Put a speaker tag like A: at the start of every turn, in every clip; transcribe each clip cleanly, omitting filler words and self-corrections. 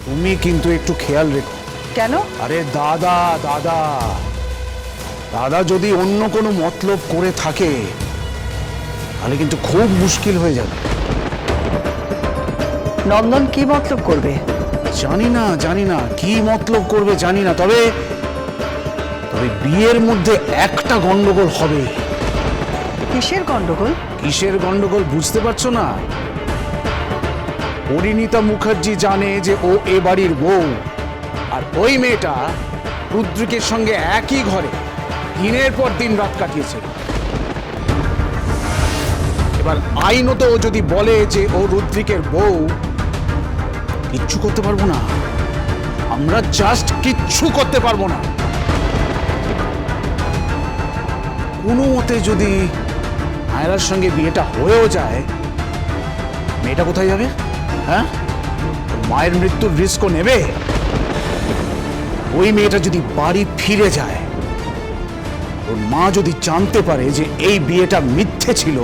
A: তুমি কিন্তু একটু খেয়াল রেখো।
B: কেন?
A: আরে দাদা দাদা দাদা যদি অন্য কোনো মতলব করে থাকে তাহলে কিন্তু খুব মুশকিল হয়ে যাবে।
B: নন্দন কি মতলব করবে?
A: জানি না কি মতলব করবে জানি না, তবে বিয়ের মধ্যে একটা গন্ডগোল হবে।
B: কিসের গন্ডগোল?
A: কিসের গন্ডগোল বুঝতে পারছো না? পরিণীতা মুখার্জি জানে যে ও এ বাড়ির বউ, আর ওই মেয়েটা রুদ্রিকের সঙ্গে একই ঘরে দিনের পর দিন রাত কাটিয়েছে। এবার আইনত ও যদি বলে যে ও রুদ্রিকের বউ, কিচ্ছু করতে পারবো না, আমরা জাস্ট কিচ্ছু করতে পারবো না। কোনো মতে যদি আয়রার সঙ্গে বিয়েটা হয়েও যায়, মেয়েটা কোথায় যাবে? হ্যাঁ, মায়ের মৃত্যুর রিস্কও নেবে। ওই মেয়েটা যদি বাড়ি ফিরে যায়, ওর মা যদি জানতে পারে যে এই বিয়েটা মিথ্যে ছিল,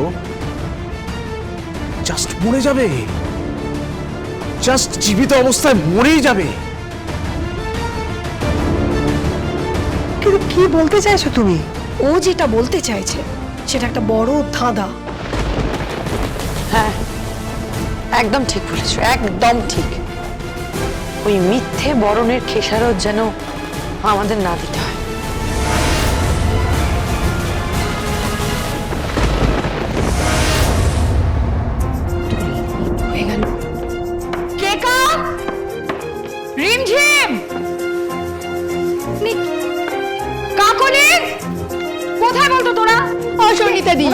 A: জাস্ট মরে যাবে, জাস্ট জীবিত অবস্থায় মরেই যাবে।
B: কিন্তু কি বলতে চাইছো তুমি?
C: ও যেটা বলতে চাইছে সেটা একটা বড় ধাঁধা।
D: হ্যাঁ, একদম ঠিক বলেছো, একদম ঠিক। ওই মিথ্যে বরণের খেসারত যেন আমাদের না দিতে হয়। হয়ে গেল। কেকা, রিমঝিম, কাকলি, কোথায় বলতো তোরা? অসনিতা দি,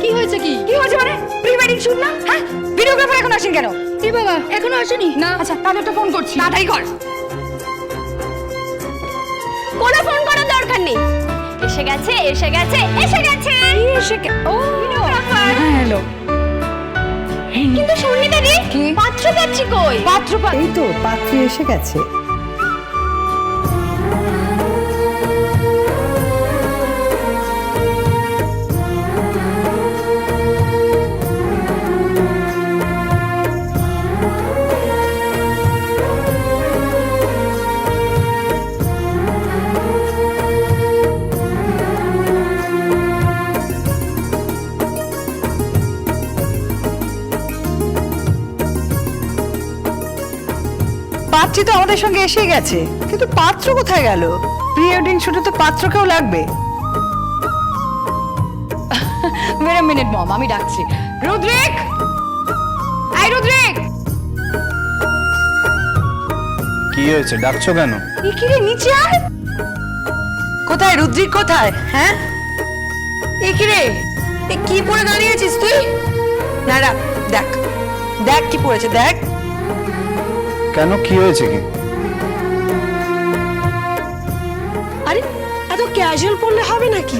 C: কি হয়েছে? কি
D: কি হয়েছে মানে? প্রি ওয়েডিং শুট না? হ্যাঁ, ভিডিওগ্রাফার এখন আসেন কেন?
C: এ বাবা, এখনো আসেনি না?
D: আচ্ছা, তাহলে একটা ফোন করছি। তাড়াতাড়ি কর।
C: কোনো ফোন করার দরকার নেই। এসে গেছে এসে গেছে এসে গেছে
D: ও হ্যালো।
C: কিন্তু সুনিতা দি, পাত্র পাচ্ছি কই?
B: এই তো পাত্রী এসে গেছে। পাত্রী তো আমাদের সঙ্গে এসে গেছে, কিন্তু পাত্র কোথায় গেল? প্রি ওয়েডিং শুটে তো পাত্রকেও লাগবে।
D: ওয়েট আ মিনিট মম, আমি ডাকছি। রুদ্রিক, এই রুদ্রিক।
A: কি হয়েছে, ডাকছো কেন?
D: কি রে, নিচে আয়।
B: কোথায় রুদ্রিক, কোথায়? হ্যাঁ,
D: কি রে, কি পরে দাঁড়িয়ে আছিস তুই?
B: না না, দেখ দেখ কি পড়েছে, দেখ।
A: কেন, কি হয়েছে কি?
C: আরে এত ক্যাজুয়াল পড়লে হবে নাকি?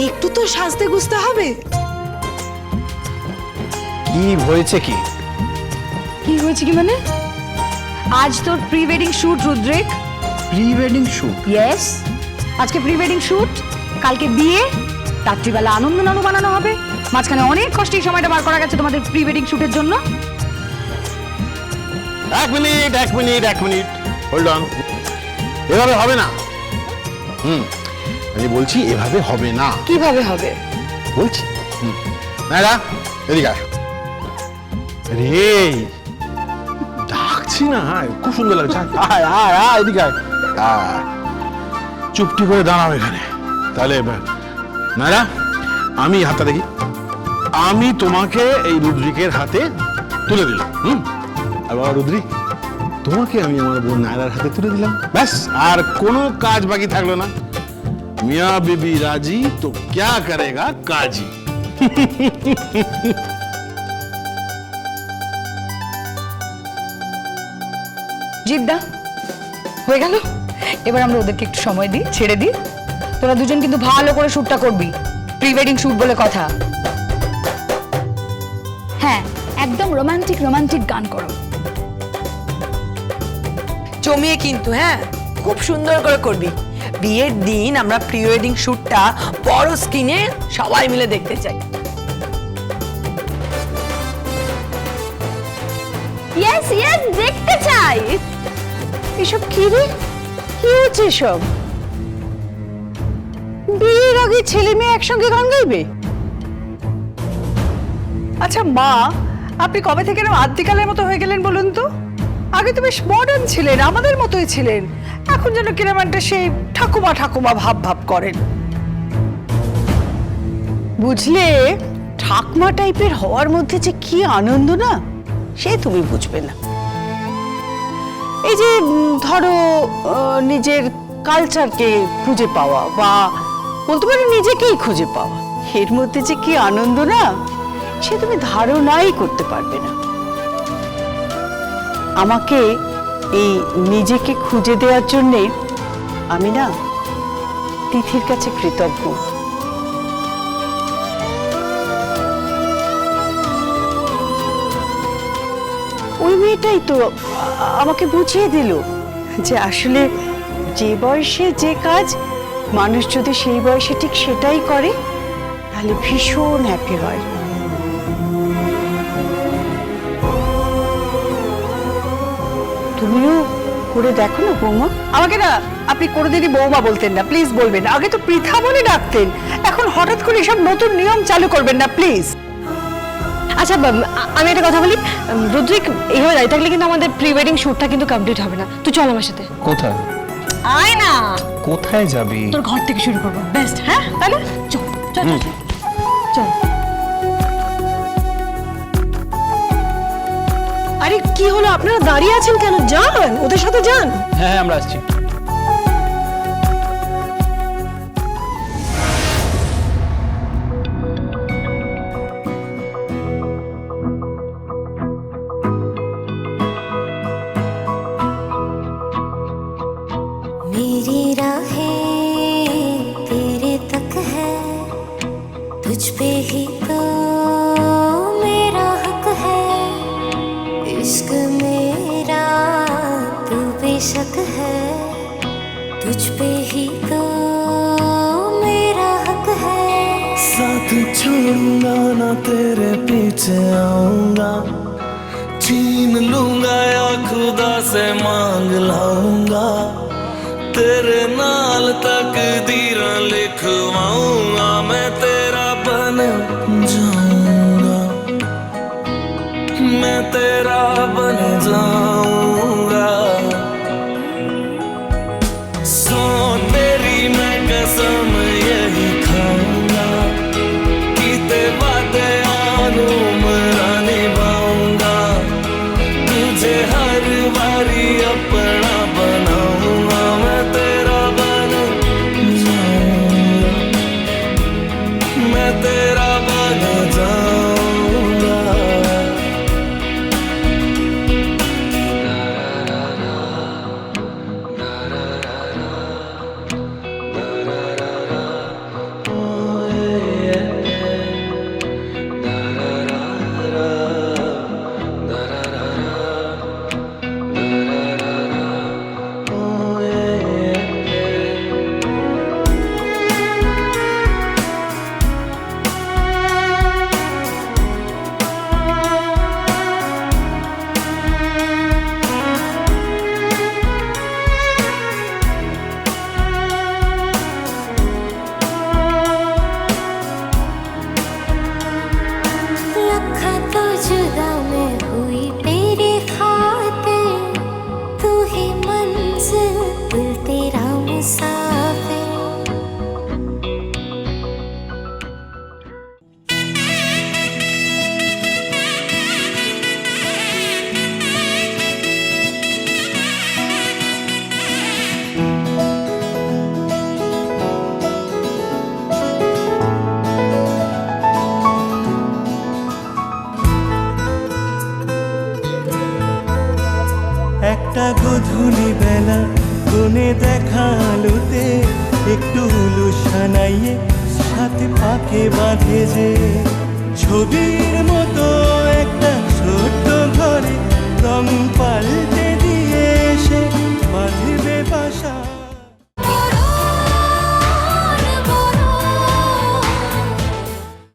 C: একটু তো সাজতে গুছতে হবে।
A: কি হয়েছে কি?
D: কি হয়েছে কি মানে? আজ তোর pre wedding shoot Rudrik.
A: Pre wedding shoot?
D: Yes, আজকে প্রি ওয়েডিং শুট, কালকে বিয়ে, রাত্রিবেলা আনন্দ নানু বানানো হবে। মাঝখানে অনেক কষ্টে এই সময়টা বার করা গেছে তোমাদের প্রি ওয়েডিং শুটের জন্য।
E: এক মিনিট হোল্ড অন। এভাবে হবে না। আমি বলছি এভাবে হবে না।
D: কিভাবে হবে?
E: বলছি নাইরা, এদিকে আয়। রে, ডাকছি না, খুব সুন্দর লাগছে। আয় আয় আয়, এদিকে আয়। আয়, চুপটি করে দাঁড়াও এখানে। তাহলে নাইরা, আমি হাতটা দেখি। আমি তোমাকে এই রুদ্রিকের হাতে তুলে দিলাম। আর বাবা রুদ্রিক, তোমাকে আমি আমার বোন নায়রার হাতে তুলে দিলাম। ব্যাস, আর কোনো কাজ বাকি থাকলো না। মিয়া বিবি রাজি তো ক্যা করেগা কাজি।
D: জিদ্দা হয়ে গেল। এবার আমরা ওদেরকে একটু সময় দিই, ছেড়ে দিই। তোরা দুজন কিন্তু ভালো করে শুটটা করবি, প্রি ওয়েডিং শুট বলে কথা। হ্যাঁ, একদম রোমান্টিক রোমান্টিক গান করো।
B: জমিয়ে কিন্তু, হ্যাঁ, খুব সুন্দর করে করবি। বিয়ের দিন আমরা প্রি ওয়েডিং শুটটা বড় স্ক্রিনে সবাই মিলে দেখতে চাই।
C: ইয়েস ইয়েস, দেখতে চাই। এসব কি রে? কি হচ্ছে এসব? বিয়ের আগে ছেলে মেয়ে একসঙ্গে গান গাইবে?
F: আচ্ছা মা, আপনি কবে থেকে এরকম আদ্যিকালের মতো হয়ে গেলেন বলুন তো? আগে তো বেশ মডার্ন ছিলেন, আমাদের মতোই ছিলেন। এখন যেন কিরম একটা সেই ঠাকুমা ঠাকুমা ভাব ভাব করেন।
C: বুঝলে, ঠাকমা টাইপের হওয়ার মধ্যে যে কি আনন্দ না, সে তুমি বুঝবে না। এই যে ধরো নিজের কালচারকে খুঁজে পাওয়া, বা বলতে পারো নিজেকেই খুঁজে পাওয়া, এর মধ্যে যে কি আনন্দ না, সে তুমি ধারণাই করতে পারবে না। আমাকে এই নিজেকে খুঁজে দেওয়ার জন্যে আমি না তিথির কাছে কৃতজ্ঞ। ওই মেয়েটাই তো আমাকে বুঝিয়ে দিল যে আসলে যে বয়সে যে কাজ মানুষ যদি সেই বয়সে ঠিক সেটাই করে তাহলে ভীষণ হ্যাপি হয়। তুমিও করে দেখো না বৌমা।
F: আমাকে না আপনি কোনোদিনই বৌমা বলতেন না, প্লিজ বলবেন না। আগে তো পৃথা বলে ডাকতেন, এখন হঠাৎ করে এসব নতুন নিয়ম চালু করবেন না প্লিজ।
D: আচ্ছা আমি একটা কথা বলি, রুদ্রিক এইভাবে দাঁড়িয়ে থাকলে কিন্তু আমাদের প্রি ওয়েডিং শ্যুটটা কিন্তু কমপ্লিট হবে না। তুই চল আমার সাথে।
G: কোথায়?
D: আয় না।
G: কোথায় যাবি?
D: তোর ঘর থেকে শুরু করবো, বেস্ট। হ্যাঁ তাহলে চল চল চল চল।
C: আরে কি হলো, আপনারা দাঁড়িয়ে আছেন কেন? যান, ওদের সাথে যান।
G: হ্যাঁ হ্যাঁ, আমরা আসছি।
H: मेरी राहें तेरे तक है, तुझ पे ही तो मेरा हक है। इश्क मेरा तू बेशक है, तुझ पे ही तो मेरा हक है।
I: साथ छोड़ूंगा ना तेरे पीछे आऊंगा, छीन लूंगा या खुदा से मांग लाऊंगा, तेरे नाल तकदीरां लिखवाऊंगा, मैं तेरा बन जाऊंगा, मैं तेरा बन जाऊंगा। सो तेरी मैं कसम यही खाऊंगा, कीते वादे आनू मरा निभाऊंगा, तुझे हर बारी अपना बनाऊंगा, मैं तेरा बन जाऊंगा, मैं तेरा बन जाऊंगा।
H: लखा तो जुदा मैं हुई तेरे खातिर, तू ही मंजिल दिल तेरा मुसाफिर।
I: একটা গধূলি বেলা কোণে দেখা আলোতে একটু হুলু সানাইয়ে সাথে পাকে বাঁধে যে ছবির মতো